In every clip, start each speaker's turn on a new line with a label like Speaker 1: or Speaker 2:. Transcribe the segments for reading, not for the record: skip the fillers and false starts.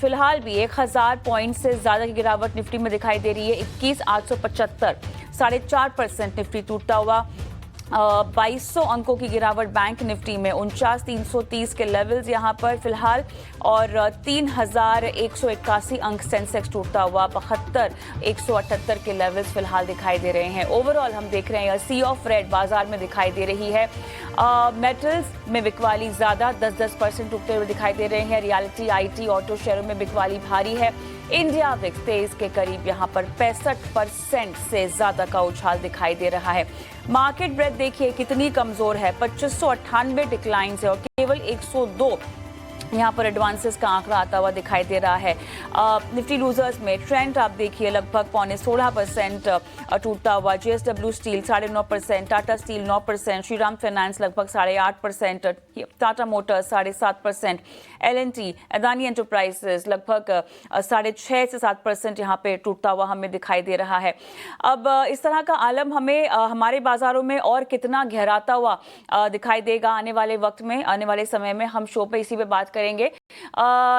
Speaker 1: फिलहाल भी 1000 पॉइंट से ज़्यादा की गिरावट निफ्टी में दिखाई दे रही है। 21,875, 4.5% निफ्टी टूटता हुआ। 2200 अंकों की गिरावट बैंक निफ्टी में, 49,330 के लेवल्स यहां पर फिलहाल, और 3,181 अंक सेंसेक्स टूटता हुआ। 72,178 के लेवल्स फिलहाल दिखाई दे रहे हैं। ओवरऑल हम देख रहे हैं सी ऑफ रेड बाजार में दिखाई दे रही है। मेटल्स में बिकवाली ज्यादा, 10% टूटते हुए दिखाई दे रहे हैं। रियलिटी, आईटी, ऑटो शेयरों में बिकवाली भारी है। इंडिया विक्स 23 के करीब यहां पर 65% से ज्यादा का उछाल दिखाई दे रहा है। मार्केट ब्रेथ देखिए कितनी कमजोर है, 2598 डिक्लाइंस है और केवल 102 यहाँ पर एडवांसेस का आंकड़ा आता हुआ दिखाई दे रहा है। निफ्टी लूजर्स में ट्रेंड आप देखिए लगभग 16% टूटता हुआ। JSW steel 9.5%, Tata steel 9%, Shriram finance लगभग 8.5%, Tata motors 7.5%, LNT, Adani enterprises लगभग 6.5 से 7% यहाँ पे टूटता हुआ हमें दिखाई दे रहा है। अब इस तरह का आलम हमें हमारे बाजारों में और कितना गहराता हुआ दिखाई देगा आने वाले वक्त में, आने वाले समय में, हम शो पे इसी पे बात करेंगे।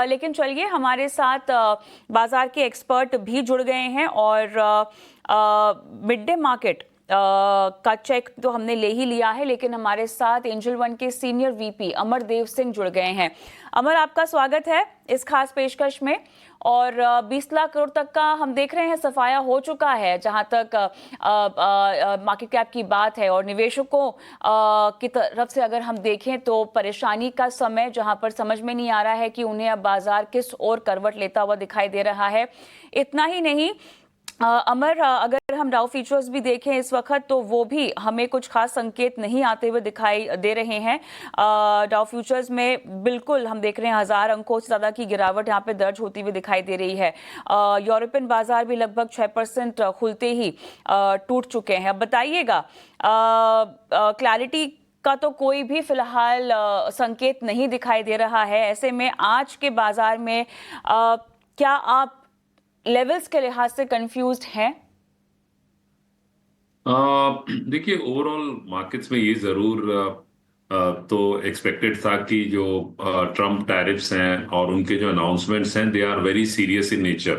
Speaker 1: लेकिन चलिए, हमारे साथ बाजार के एक्सपर्ट भी जुड़ गए हैं और मिड डे मार्केट का चेक तो हमने ले ही लिया है, लेकिन हमारे साथ एंजल वन के सीनियर वीपी अमरदेव सिंह जुड़ गए हैं। अमर, आपका स्वागत है इस खास पेशकश में। और 20 लाख करोड़ तक का हम देख रहे हैं सफाया हो चुका है जहां तक मार्केट कैप की बात है, और निवेशकों की तरफ से अगर हम देखें तो परेशानी का समय, जहां पर समझ में नहीं आ रहा है कि उन्हें अब बाजार किस ओर करवट लेता हुआ दिखाई दे रहा है। इतना ही नहीं अमर, अगर हम डाउ फ्यूचर्स भी देखें इस वक्त तो वो भी हमें कुछ खास संकेत नहीं आते हुए दिखाई दे रहे हैं। डाउ फ्यूचर्स में बिल्कुल हम देख रहे हैं 1000 अंकों से ज़्यादा की गिरावट यहाँ पे दर्ज होती हुई दिखाई दे रही है। यूरोपियन बाजार भी लगभग 6% खुलते ही टूट चुके हैं। अब बताइएगा, क्लैरिटी का तो कोई भी फिलहाल संकेत नहीं दिखाई दे रहा है। ऐसे में आज के बाजार में क्या आप लेवल्स के लिहाज से कंफ्यूज्ड हैं?
Speaker 2: देखिए, ओवरऑल मार्केट्स में ये जरूर तो एक्सपेक्टेड था कि जो ट्रम्प टैरिफ्स हैं और उनके जो अनाउंसमेंट्स हैं, they are very serious in nature,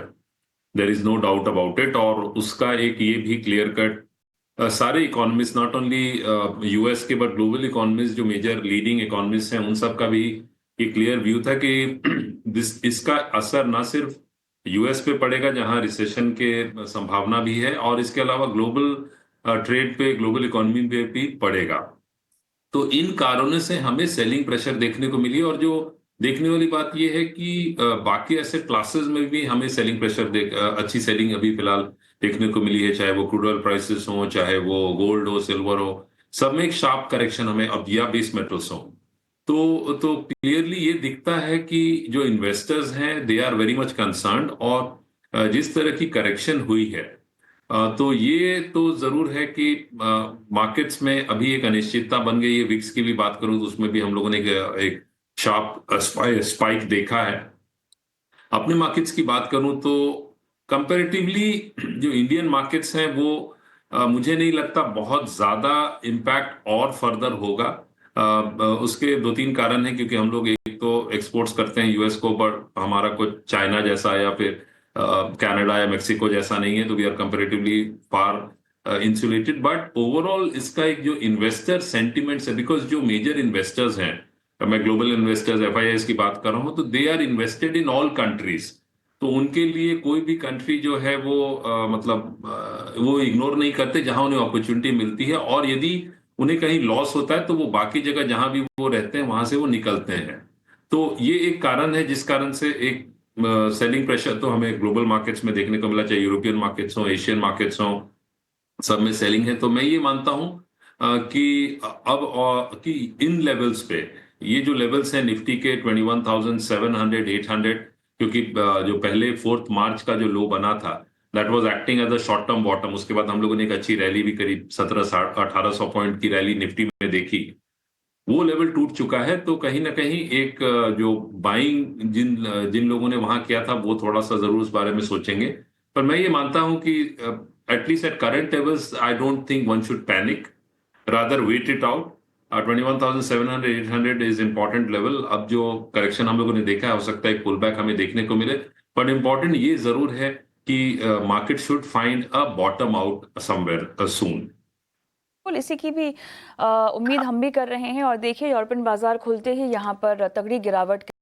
Speaker 2: there is no doubt about it. और उसका एक ये भी क्लियर कट सारे इकोनॉमिस्ट, नॉट ओनली यूएस के बट ग्लोबल इकोनॉमिस्ट, जो मेजर लीडिंग इकोनॉमिस्ट हैं, उन सब का भी ये क्लियर व्यू था कि इसका असर ना सिर्फ यूएस पे पड़ेगा जहां रिसेशन के संभावना भी है, और इसके अलावा ग्लोबल ट्रेड पे, ग्लोबल इकोनॉमी पे भी पड़ेगा। तो इन कारणों से हमें सेलिंग प्रेशर देखने को मिली। और जो देखने वाली बात यह है कि बाकी एसेट क्लासेस में भी हमें सेलिंग प्रेशर अच्छी सेलिंग अभी फिलहाल देखने को मिली है, चाहे वो क्रूड ऑयल प्राइसेस हो, चाहे वो गोल्ड हो, सिल्वर हो, सब में एक शार्प करेक्शन हमें अब, या बेस मेटल्स हो। तो क्लियरली ये दिखता है कि जो इन्वेस्टर्स हैं they are very much concerned. और जिस तरह की करेक्शन हुई है, तो ये तो जरूर है कि मार्केट्स में अभी एक अनिश्चितता बन गई है। विक्स की भी बात करूं तो उसमें भी हम लोगों ने एक शार्प स्पाइक देखा है। अपने मार्केट्स की बात करूं तो कंपैरेटिवली जो इंडियन मार्केट्स हैं वो मुझे नहीं लगता बहुत ज्यादा इम्पैक्ट और फर्दर होगा। उसके दो तीन कारण हैं, क्योंकि हम लोग एक तो एक्सपोर्ट्स करते हैं यूएस को, बट हमारा कुछ चाइना जैसा या फिर कनाडा या मेक्सिको जैसा नहीं है, तो we are comparatively far insulated. But overall इसका एक जो इन्वेस्टर सेंटिमेंट्स है, बिकॉज जो मेजर इन्वेस्टर्स हैं, मैं ग्लोबल इन्वेस्टर्स एफआईआईज की बात कर रहा हूं, तो they are invested in all countries. तो उनके लिए कोई भी कंट्री जो है वो वो इग्नोर नहीं करते जहां उन्हें अपॉर्चुनिटी मिलती है, और यदि उन्हें कहीं लॉस होता है तो वो बाकी जगह जहां भी वो रहते हैं वहां से वो निकलते हैं। तो ये एक कारण है जिस कारण से एक सेलिंग प्रेशर तो हमें ग्लोबल मार्केट्स में देखने को मिला, चाहे यूरोपियन मार्केट्स हो, एशियन मार्केट्स हो, सब में सेलिंग है। तो मैं ये मानता हूं कि अब कि इन लेवल्स पे, ये जो लेवल्स हैं निफ्टी के 21,700 800, क्योंकि जो पहले 4 मार्च का जो लो बना था, that was acting as a short term bottom. उसके बाद हम लोगों ने एक अच्छी रैली भी करीब 1700-1800 पॉइंट की रैली निफ्टी में देखी, वो लेवल टूट चुका है। तो कहीं ना कहीं एक जो बाइंग जिन लोगों ने वहां किया था वो थोड़ा सा जरूर उस बारे में सोचेंगे। पर मैं ये मानता हूं कि at least at current levels I don't think one should panic, rather wait it out. 21,700 800 is important level. अब जो करेक्शन हम लोगों ने देखा है, हो सकता है पुल बैक हमें देखने को मिले, बट इंपॉर्टेंट ये जरूर है कि market should find a bottom out somewhere soon.
Speaker 1: बिल्कुल, इसी की भी उम्मीद हम भी कर रहे हैं। और देखिए, यूरोपियन बाजार खुलते ही यहाँ पर तगड़ी गिरावट